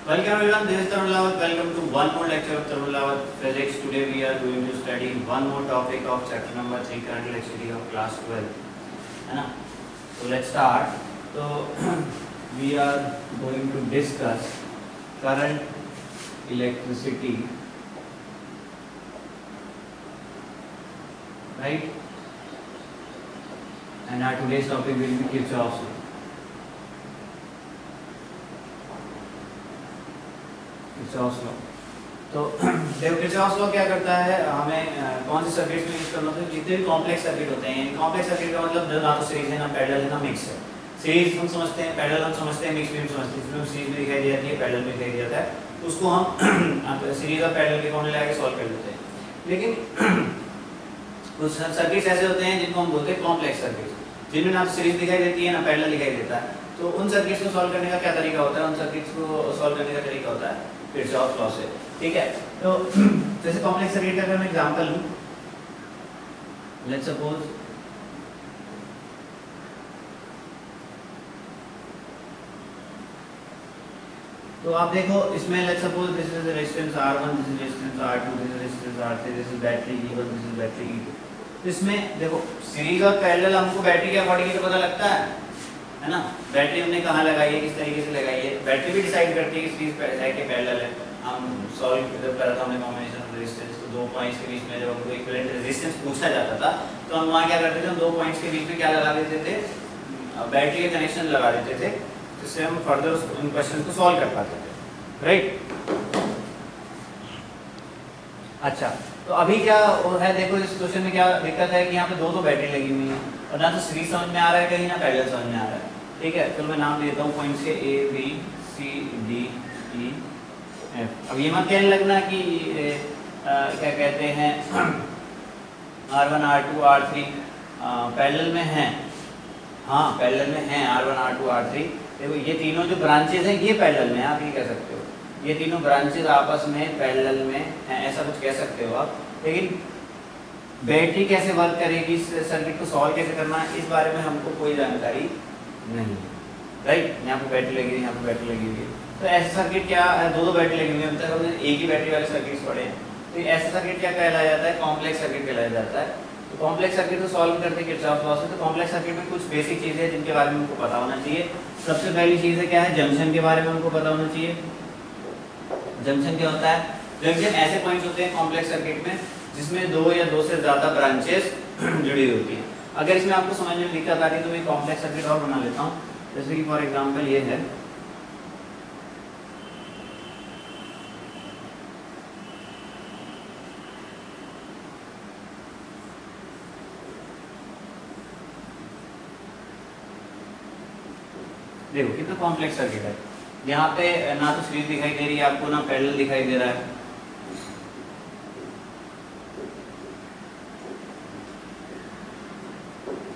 Welcome everyone, this is Tarun Lawat. Welcome to one more lecture of Tarun Lawat Physics. Today we are going to study one more topic of chapter number 3, current electricity of class 12. है ना? So let's start. So we are going to discuss current electricity, right? And our today's topic will be Kirchhoff's law. Kirchhoff's law. तो देखो Kirchhoff's law क्या करता है, हमें कौन से सर्किट में यूज करना होता है, जितने भी कॉम्प्लेक्स सर्किट होते हैं। कॉम्प्लेक्स सर्किट का मतलब जो ना तो सीरीज है ना पैरेलल है ना मिक्स है। सीरीज हम समझते हैं, पैरेलल हम समझते हैं, मिक्स भी हम समझते हैं। इसमें सीरीज में दिखाई जाती है, पैरेलल में दिखाई जाता है, तो उसको हम सीरीज और पैरेलल के फॉर्मूले लगा के सॉल्व कर लेते हैं। लेकिन कुछ सर्किट्स ऐसे होते हैं जिनको हम बोलते हैं कॉम्प्लेक्स सर्किट, जिनमें ना तो सीरीज दिखाई देती है ना पैरेलल दिखाई देता है। तो उन सर्किट्स को सॉल्व करने का क्या तरीका होता है, उन सर्किट्स को सॉल्व करने का तरीका होता है किर्चॉफ्स लॉ से। ठीक है, तो जैसे कॉम्प्लेक्स सर्किट का अगर मैं एग्जांपल लूं, लेट्स सपोज तो आप देखो इसमें let's suppose this is resistance R1, this is resistance R2, this is resistance R3, this is battery E1, this is battery E2। तो इसमें देखो सीरीज और पैरेलल हमको बैटरी के अकॉर्डिंग तो पता लगता है ना। बैटरी हमने कहाँ लगाई है, किस तरीके से लगाई है, बैटरी भी डिसाइड करती है कि सीरीज पैरेलल है। हम सॉल्व जब करा था हमने कॉम्बिनेशन रेजिस्टेंस, तो दो पॉइंट्स के बीच में जब हमको इक्विवेलेंट रेजिस्टेंस पूछा जाता था तो हम वहाँ क्या करते थे, हम दो पॉइंट्स के बीच में क्या लगा देते थे, बैटरी के कनेक्शन लगा देते थे, जिससे हम फर्दर उन क्वेश्चन को सॉल्व कर पाते थे, राइट। अच्छा, तो अभी क्या है, देखो इस क्वेश्चन में क्या दिक्कत है कि यहाँ पे दो बैटरी लगी हुई है और ना तो सीरीज समझ में आ रहा है कहीं, ना पैरेलल समझ में आ रहा है। ठीक है, चलो मैं नाम देता हूँ पॉइंट्स के A B C D E F। अब ये मत कहने लगना कि क्या कहते हैं R1 R2 R3 पैरेलल में हैं। हाँ पैरेलल में हैं R1 R2 R3। देखो ये तीनों जो ब्रांचेज हैं ये पैरेलल में, आप ये कह सकते हो ये तीनों ब्रांचेज आपस में पैरेलल में हैं, ऐसा कुछ कह सकते हो आप। लेकिन बैटरी कैसे वर्क करेगी, इस सर्किट को सॉल्व कैसे करना है, इस बारे में हमको कोई जानकारी नहीं, राइट। यहाँ पे बैटरी लगी हुई है, यहाँ पे बैटरी लगी हुई है, तो ऐसा सर्किट क्या है, दो बैटरी लगी हुई है, अभी तक हमने एक ही बैटरी वाले सर्किट्स पढ़े हैं। तो ऐसा सर्किट क्या कहलाया जाता है, कॉम्प्लेक्स सर्किट कहलाया जाता है। तो कॉम्प्लेक्स सर्किट को सॉल्व करते हैं किर्चॉफ्स लॉ से। तो कॉम्प्लेक्स सर्किट में कुछ बेसिक चीज़ें हैं जिनके बारे में हमको पता होना चाहिए। सबसे पहली चीज़ है क्या है, जंक्शन के बारे में हमको पता होना चाहिए। जंक्शन क्या होता है, जंक्शन ऐसे पॉइंट्स होते हैं कॉम्प्लेक्स सर्किट में जिसमें दो या दो से ज़्यादा ब्रांचेस जुड़ी होती हैं। अगर इसमें आपको समझ में दिक्कत आ रही है तो मैं कॉम्प्लेक्स सर्किट और बना लेता हूँ। जैसे कि फॉर एग्जांपल ये है, देखो कितना कॉम्प्लेक्स सर्किट है। यहाँ पे ना तो सीरीज दिखाई दे रही है आपको, ना पैरेलल दिखाई दे रहा है,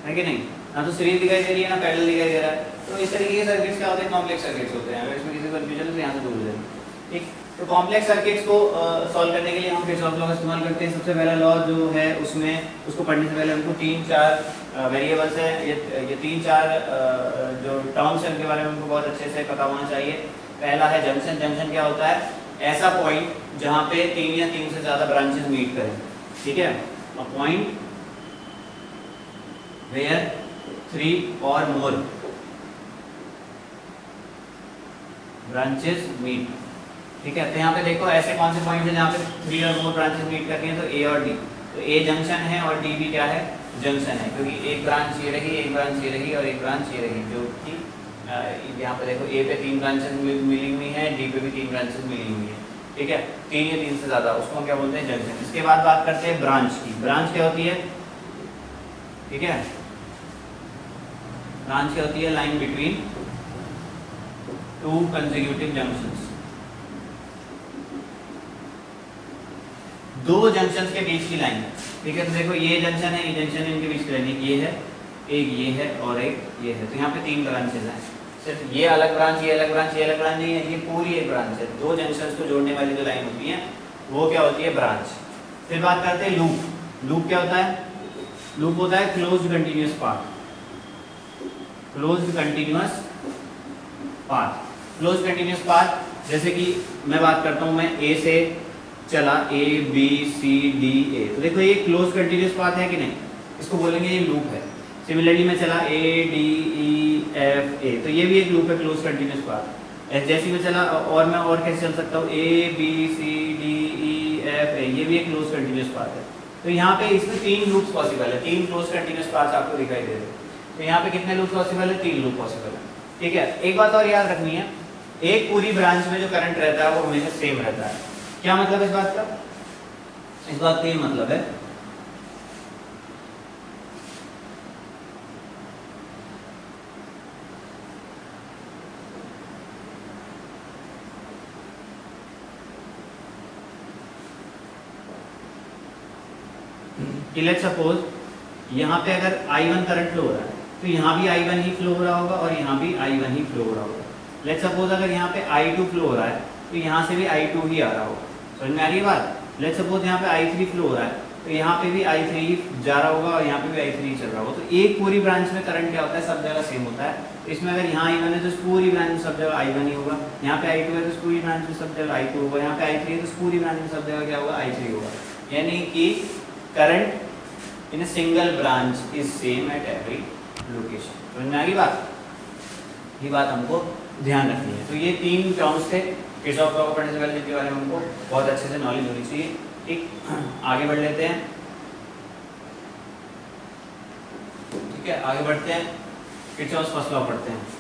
है कि नहीं, ना तो सीरीज दिखाई दे रही है ना पैरेलल दिखाई दे रहा है। तो इस तरीके के सर्किट्स क्या होते हैं, कॉम्प्लेक्स सर्किट्स होते हैं। अगर इसमें किसी कंफ्यूजन है तो यहाँ से दूर जाए। ठीक, तो कॉम्प्लेक्स सर्किट्स को सॉल्व करने के लिए हम किर्चॉफ्स लॉ का इस्तेमाल करते हैं। सबसे पहला लॉ जो है उसमें उसको पढ़ने से पहले हमको 3-4 वेरिएबल्स हैं, ये 3-4 जो टर्म्स हैं उनके बारे में हमको बहुत अच्छे से पता होना चाहिए। पहला है जंक्शन। जंक्शन क्या होता है, ऐसा पॉइंट जहाँ पे 3 या 3 से ज़्यादा ब्रांचेस मीट करें। ठीक है, a point where 3 or more branches meet. ठीक है, तो यहाँ पे देखो ऐसे कौन से पॉइंट हैं जहाँ पे 3 और more ब्रांचेस मीट करती हैं, तो A और D। तो A जंक्शन है और D भी क्या है, जंक्शन है, क्योंकि एक ब्रांच ये रही, एक ब्रांच ये रही और एक ब्रांच ये रही, जो कि यहाँ पे देखो A पे 3 ब्रांचेस मिली हुई हैं, D पे भी 3 ब्रांचेस मिली हुई हैं। ठीक है, 3 या 3 से ज़्यादा, उसको हम क्या बोलते हैं, जंक्शन। इसके बाद बात करते हैं ब्रांच की। ब्रांच क्या होती है, ठीक है, ब्रांच क्या होती है, line between 2 consecutive junctions. 2 junctions के बीच की लाइन। ठीक है, तो देखो ये जंक्शन है, ये जंक्शन है, इनके बीच की लाइन ये है, एक ये है और एक ये है। तो यहाँ पे 3 ब्रांचेस हैं। सिर्फ ये अलग ब्रांच, ये अलग ब्रांच, ये अलग ब्रांच नहीं है, ये पूरी एक ब्रांच है। 2 जंक्शंस को जोड़ने वाली जो लाइन होती है वो क्या होती है, ब्रांच। फिर बात करते हैं लूप। लूप क्या होता है, लूप होता है closed continuous path. Closed continuous path, closed continuous path जैसे कि मैं बात करता हूँ, मैं ए से चला A B C D A, तो देखो ये क्लोज कंटिन्यूस पाथ है कि नहीं, इसको बोलेंगे ये लूप है। सिमिलरली मैं चला A D E F A, तो ये भी एक लूप है, क्लोज कंटिन्यूस पाथ। जैसे मैं चला और मैं और कैसे चल सकता हूँ A B C D E F A, ये भी एक क्लोज कंटिन्यूस पाथ है। तो यहाँ पे इसमें 3 लूप्स पॉसिबल है, 3 क्लोज कंटिन्यूस पाथ आपको दिखाई दे रहे हैं। तो यहाँ पे कितने लूप पॉसिबल है? 3 लूप पॉसिबल है। ठीक है, एक बात और याद रखनी है, एक पूरी ब्रांच में जो करंट रहता है वो हमेशा सेम रहता है। क्या मतलब इस बात का? इस बात का ये मतलब है कि लेट्स सपोज यहाँ पे अगर I1 करंट फ्लो हो रहा है तो यहाँ भी I1 ही फ्लो हो रहा होगा और यहाँ भी I1 ही फ्लो हो रहा होगा। लेट्स सपोज अगर यहाँ पे I2 फ्लो हो रहा है तो यहाँ से भी I2 ही आ रहा होगा। समझ में आ रही है बात? लेट्स सपोज यहाँ पे I3 फ्लो हो रहा है तो यहाँ पे भी I3 ही जा रहा होगा और यहाँ पे भी I3 ही चल रहा होगा। तो एक पूरी ब्रांच में करंट क्या होता है? सब जगह सेम होता है। तो इसमें अगर यहाँ I1 है तो इस पूरी ब्रांच में सब जगह I1 ही होगा, यहाँ पे I2 है तो इस पूरी ब्रांच में सब जगह I2 होगा, यहाँ पे I3 है तो इस पूरी ब्रांच में सब जगह क्या होगा? I3 होगा। यानी कि current in a single branch is same at every location। समझ में आ गई बात? ये बात हमको ध्यान रखनी है। तो ये 3 टर्म्स थे किरचॉफ लॉ पढ़ने से पहले, जिनके बारे में हमको बहुत अच्छे से नॉलेज होनी चाहिए। ठीक, आगे बढ़ लेते हैं। ठीक है, आगे बढ़ते हैं, किरचॉफ फर्स्ट लॉ पढ़ते हैं।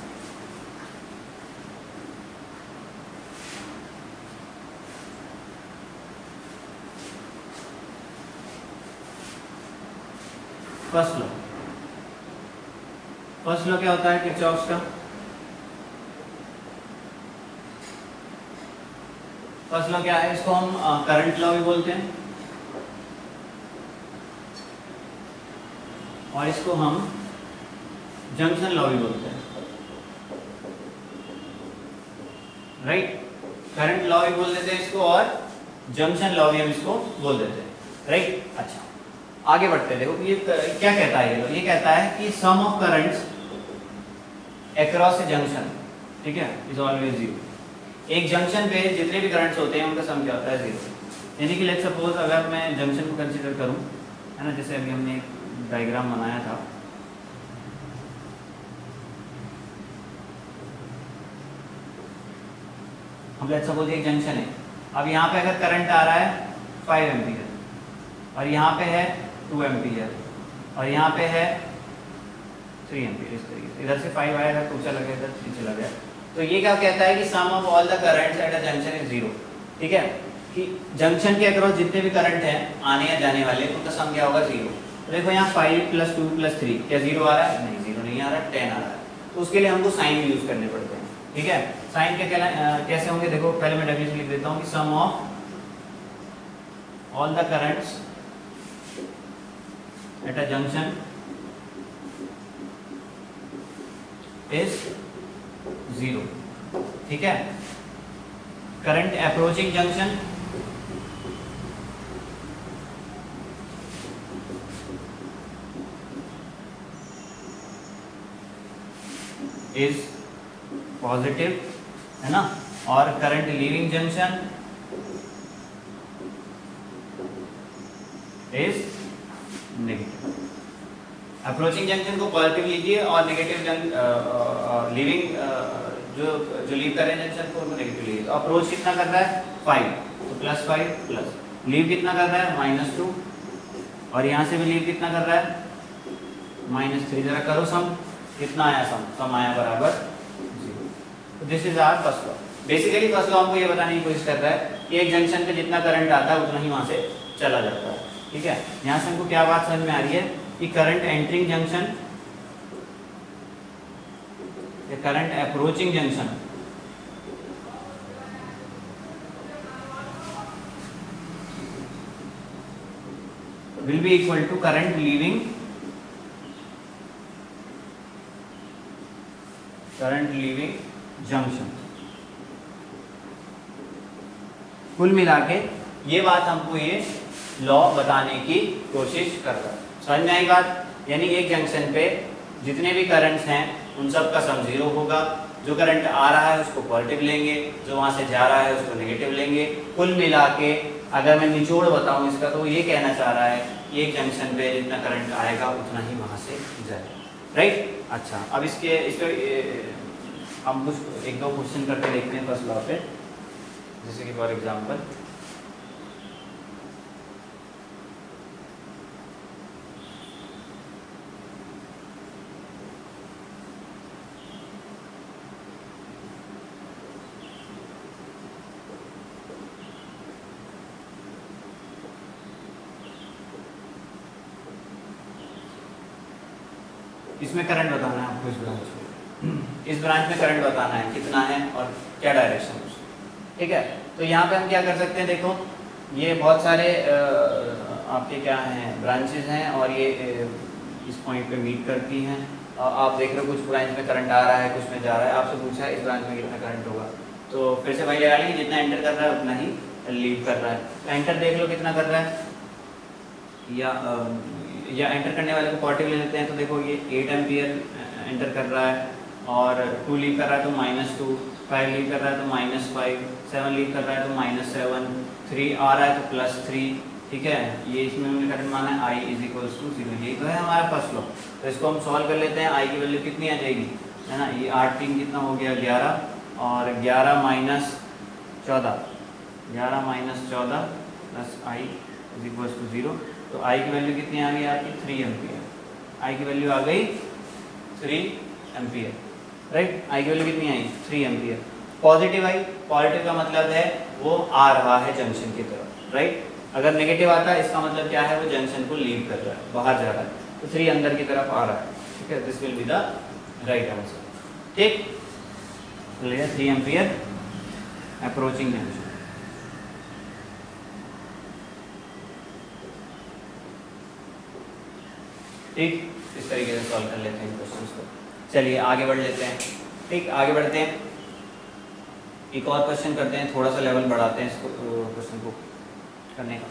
फर्स्ट लॉ क्या होता है किरचॉफ का? फर्स्ट लॉ क्या है? इसको हम करंट लॉ भी बोलते हैं और इसको हम जंक्शन लॉ भी बोलते हैं। राइट, करंट लॉ भी बोल देते हैं इसको और जंक्शन लॉ भी हम इसको बोल देते हैं। राइट, अच्छा आगे बढ़ते हैं। देखो ये क्या कहता है, ये कहता है कि sum of currents across a junction, ठीक है, इज ऑलवेज 0। एक जंक्शन पे जितने भी करंट्स होते हैं उनका सम क्या होता है? 0। यानी कि लेट्स सपोज अगर मैं जंक्शन को कंसीडर करूं, है ना, जैसे अभी हमने एक डायग्राम बनाया था, हम लेट्स सपोज एक जंक्शन है। अब यहाँ पे अगर करंट आ रहा है 5 एम्पीयर और यहाँ पे है 2 एम्पीयर और यहाँ पे है 3 एम्पीयर, इस तरीके से इधर से 5 आया, तो चला गया, इधर 3 चला गया। तो ये क्या कहता है कि sum of all the currents at a junction is 0। ठीक है, कि जंक्शन के अक्रॉस जितने भी करंट हैं आने या जाने वाले, उनका सम क्या होगा? 0। तो देखो यहाँ 5 + 2 + 3 क्या 0 आ रहा है? नहीं, 0 नहीं आ रहा, 10 आ रहा है। तो उसके लिए हमको साइन यूज करने पड़ते हैं। ठीक है, साइन के कैसे होंगे? देखो पहले मैं डेफिनेशन लिख देता हूँ कि sum of all the currents at a junction is 0। ठीक है, current approaching junction is positive, है ना, और current leaving junction is negative. Approaching junction को पॉजिटिव लीजिए और नेगेटिव लीविंग जो लीव कर रहे हैं जंक्शन को, उनको नेगेटिव लीजिए। तो अप्रोच कितना कर रहा है? 5, तो +5 प्लस लीव कितना कर रहा है? -2 और यहाँ से भी लीव कितना कर रहा है? -3। जरा करो सम, कितना आया सम? सम आया बराबर 0। तो this is our first law. Basically first law हमको ये बताने की कोशिश कर रहा है कि एक जंक्शन पे जितना करंट आता है उतना ही वहां से चला जाता है। ठीक है, यहाँ से हमको क्या बात समझ में आ रही है कि करंट एंटरिंग जंक्शन या current approaching junction will be equal to current leaving junction। कुल मिला के ये बात हमको ये लॉ बताने की कोशिश कर रहा है। समझ में आई बात? यानी एक जंक्शन पे जितने भी करंट्स हैं उन सब का सम 0 होगा जो करंट आ रहा है उसको पॉजिटिव लेंगे, जो वहाँ से जा रहा है उसको नेगेटिव लेंगे। कुल मिला के अगर मैं निचोड़ बताऊँ इसका, तो ये कहना चाह रहा है एक जंक्शन पे जितना करंट आएगा उतना ही वहाँ से जाएगा, राइट। अच्छा, अब इस पर हम कुछ एक दो क्वेश्चन करके देखते हैं फर्स्ट लॉ पे, जैसे कि फॉर एग्जांपल इसमें करंट बताना है आपको, इस ब्रांच में, इस ब्रांच में करंट बताना है कितना है और क्या डायरेक्शन है उसकी, ठीक है। तो यहाँ पे हम क्या कर सकते हैं, देखो ये बहुत सारे आपके क्या हैं ब्रांचेज हैं और ये इस पॉइंट पे मीट करती हैं। और आप देख रहे हो कुछ ब्रांच में करंट आ रहा है, कुछ में जा रहा है। आपसे पूछा है इस ब्रांच में कितना करंट होगा, तो फिर से भाई लगा लेंगे, जितना एंटर कर रहा है उतना ही लीव कर रहा है। तो एंटर देख लो कितना कर रहा है, या एंटर करने वाले को पॉजिटिव ले लेते हैं। तो देखो ये 8 एम्पियर एंटर कर रहा है और 2 लीव कर रहा है तो -2, 5 लीव कर रहा है तो -5, 7 लीव कर रहा है तो -7, 3 आ रहा है तो +3, ठीक है। ये इसमें हमने करंट माना है I = 0, यही तो है हमारा फर्स्ट लॉ। तो इसको हम सॉल्व कर लेते हैं। I की वैल्यू कितनी आ जाएगी, है ना, ये 8 3 कितना हो गया 11 और 11 - 14, 11 - 14 + I = 0। तो I की वैल्यू कितनी आ गई आपकी 3 एम्पियर। I की वैल्यू आ गई 3 एम्पियर, राइट। I की वैल्यू कितनी आई 3 एम्पियर। पॉजिटिव आई, पॉजिटिव का मतलब है वो आ रहा है जंक्शन की तरफ, राइट। अगर नेगेटिव आता है इसका मतलब क्या है, वो जंक्शन को लीव कर रहा है, बाहर जा रहा है। तो 3 अंदर की तरफ आ रहा है, ठीक है। This will be the right answer, ठीक। 3 एम्पियर अप्रोचिंग जंक्शन, ठीक। इस तरीके से सॉल्व कर लेते हैं क्वेश्चंस को। चलिए आगे बढ़ लेते हैं, ठीक। आगे बढ़ते हैं, एक और क्वेश्चन करते हैं, थोड़ा सा लेवल बढ़ाते हैं इसको क्वेश्चन को करने का।